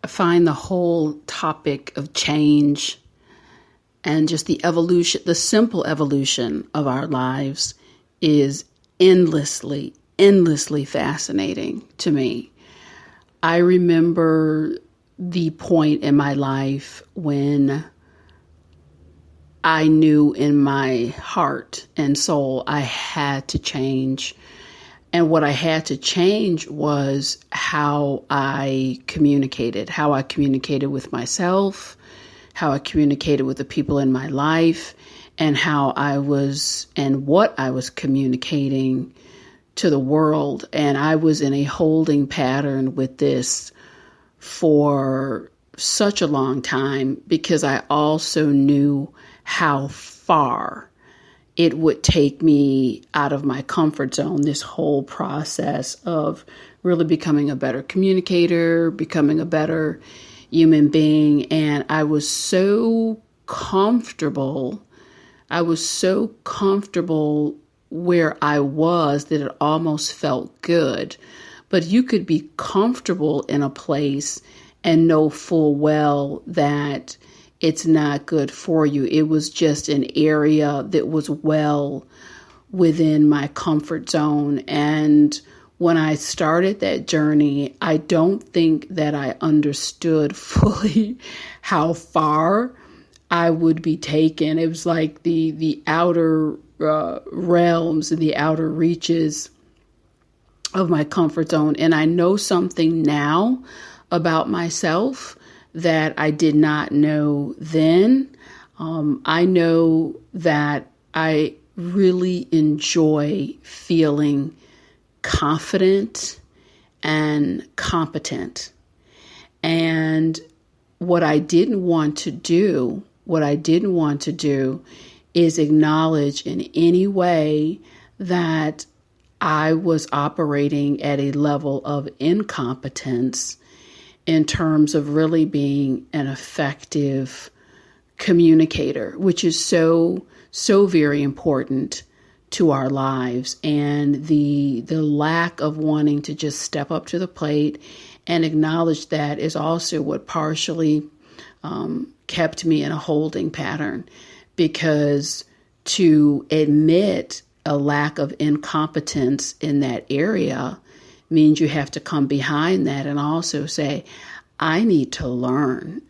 find the whole topic of change and just the evolution, the simple evolution of our lives is endlessly fascinating to me. I remember the point in my life when I knew in my heart and soul I had to change. And what I had to change was how I communicated with myself, how I communicated with the people in my life, and what I was communicating to the world. And I was in a holding pattern with this for such a long time because I also knew how far it would take me out of my comfort zone, this whole process of really becoming a better communicator, becoming a better human being. And I was so comfortable where I was that it almost felt good. But you could be comfortable in a place and know full well that it's not good for you. It was just an area that was well within my comfort zone. And when I started that journey, I don't think that I understood fully how far I would be taken. It was like the outer realms and the outer reaches of my comfort zone. And I know something now about myself that I did not know then. I know that I really enjoy feeling confident and competent. And what I didn't want to do is acknowledge in any way that I was operating at a level of incompetence in terms of really being an effective communicator, which is so very important to our lives. And the lack of wanting to just step up to the plate and acknowledge that is also what partially kept me in a holding pattern, because to admit a lack of incompetence in that area means you have to come behind that and also say, I need to learn.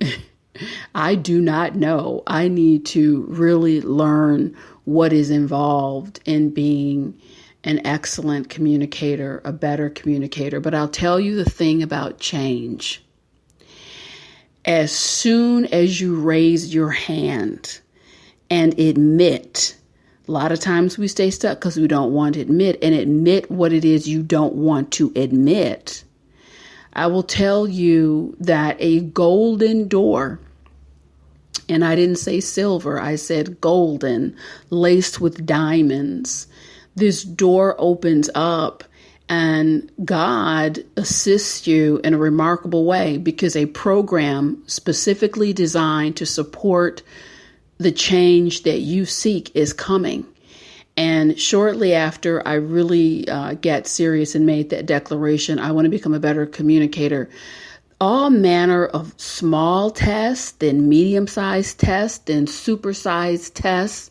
I do not know. I need to really learn what is involved in being an excellent communicator, a better communicator. But I'll tell you the thing about change. As soon as you raise your hand and admit, a lot of times we stay stuck because we don't want to admit what it is you don't want to admit. I will tell you that a golden door, and I didn't say silver, I said golden, laced with diamonds. This door opens up and God assists you in a remarkable way, because a program specifically designed to support the change that you seek is coming. And shortly after I really got serious and made that declaration, I want to become a better communicator, all manner of small tests, then medium-sized tests, then super-sized tests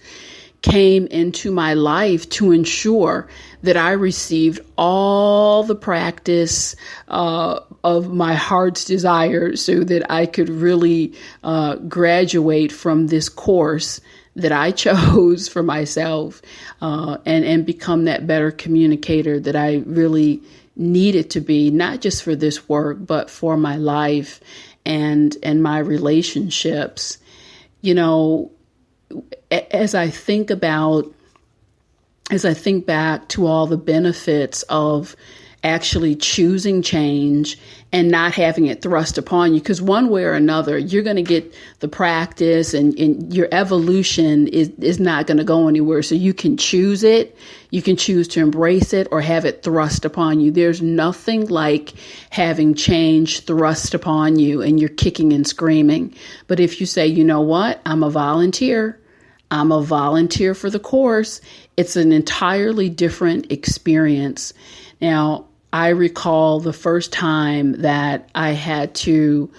came into my life to ensure that I received all the practice of my heart's desire so that I could really graduate from this course that I chose for myself and become that better communicator that I really needed to be, not just for this work, but for my life and my relationships. You know, as I think back to all the benefits of actually choosing change and not having it thrust upon you, because one way or another, you're going to get the practice and your evolution is not going to go anywhere. So you can choose it. You can choose to embrace it or have it thrust upon you. There's nothing like having change thrust upon you and you're kicking and screaming. But if you say, you know what, I'm a volunteer for the course, it's an entirely different experience. Now, I recall the first time that I had to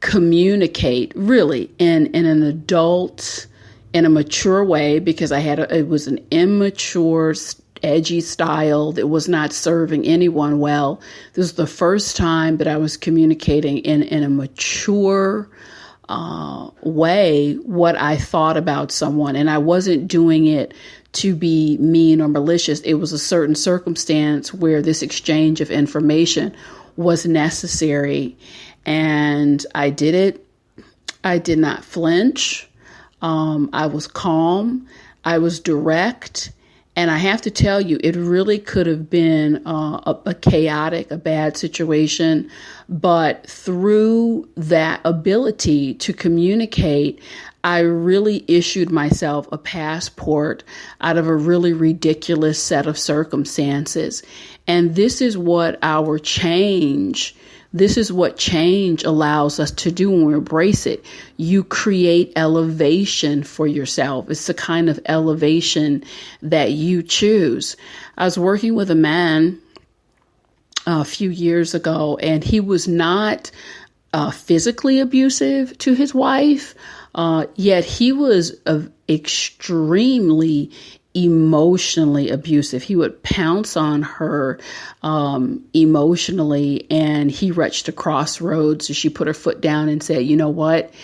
communicate really in an adult, in a mature way, because it was an immature, edgy style that was not serving anyone well. This was the first time that I was communicating in a mature way what I thought about someone. And I wasn't doing it to be mean or malicious. It was a certain circumstance where this exchange of information was necessary. And I did it. I did not flinch. I was calm. I was direct. And I have to tell you, it really could have been a chaotic, a bad situation. But through that ability to communicate, I really issued myself a passport out of a really ridiculous set of circumstances. And this is what change allows us to do when we embrace it. You create elevation for yourself. It's the kind of elevation that you choose. I was working with a man a few years ago, and he was not physically abusive to his wife, yet he was extremely emotionally abusive. He would pounce on her emotionally, and he reached a crossroads. So she put her foot down and said, "You know what?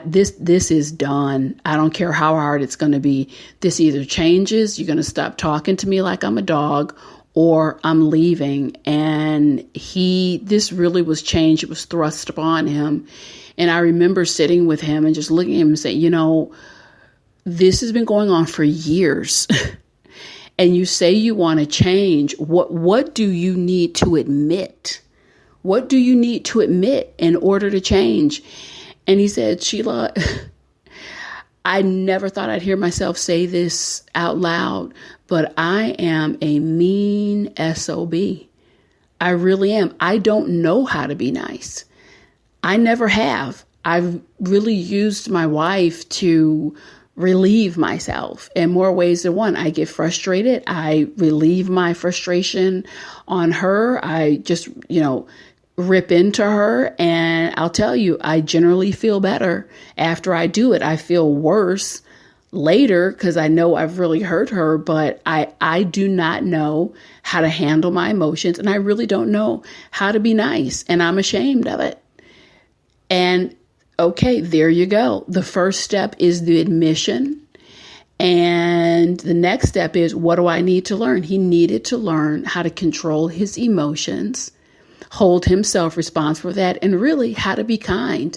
This is done. I don't care how hard it's going to be. This either changes. You're going to stop talking to me like I'm a dog, or I'm leaving." And this really was change. It was thrust upon him. And I remember sitting with him and just looking at him and saying, this has been going on for years. And you say you want to change. What do you need to admit? What do you need to admit in order to change? And he said, "Sheila, I never thought I'd hear myself say this out loud, but I am a mean SOB. I really am. I don't know how to be nice. I never have. I've really used my wife to relieve myself in more ways than one. I get frustrated. I relieve my frustration on her. I just, rip into her. And I'll tell you, I generally feel better after I do it. I feel worse later because I know I've really hurt her, but I do not know how to handle my emotions. And I really don't know how to be nice. And I'm ashamed of it. And okay, there you go. The first step is the admission. And the next step is, what do I need to learn? He needed to learn how to control his emotions, hold himself responsible for that, and really how to be kind.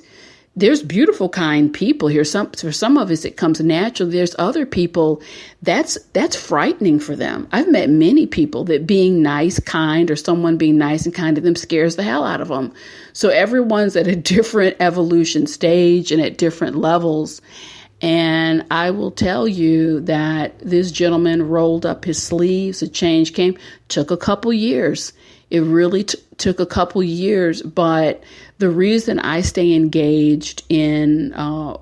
There's beautiful, kind people here. For some of us, it comes natural. There's other people that's frightening for them. I've met many people that being nice, kind, or someone being nice and kind to them scares the hell out of them. So everyone's at a different evolution stage and at different levels. And I will tell you that this gentleman rolled up his sleeves. A change came. Took a couple years. It really took a couple years, but the reason I stay engaged in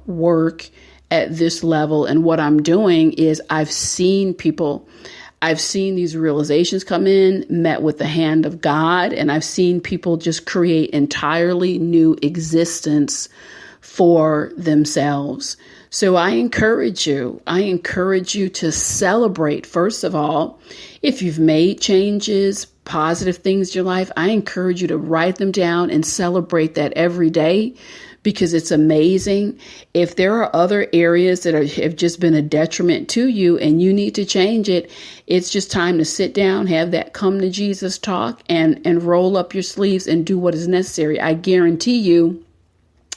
work at this level and what I'm doing is I've seen these realizations come in, met with the hand of God, and I've seen people just create entirely new existence for themselves. So I encourage you to celebrate, first of all, if you've made changes, positive things in your life, I encourage you to write them down and celebrate that every day, because it's amazing. If there are other areas that have just been a detriment to you and you need to change it, it's just time to sit down, have that come to Jesus talk, and roll up your sleeves and do what is necessary. I guarantee you,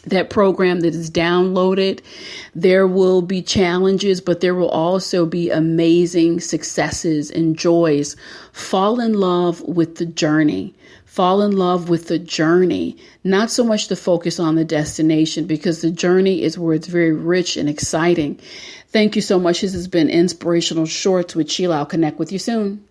that program that is downloaded, there will be challenges, but there will also be amazing successes and joys. Fall in love with the journey. Fall in love with the journey, not so much to focus on the destination, because the journey is where it's very rich and exciting. Thank you so much. This has been Inspirational Shorts with Sheila. I'll connect with you soon.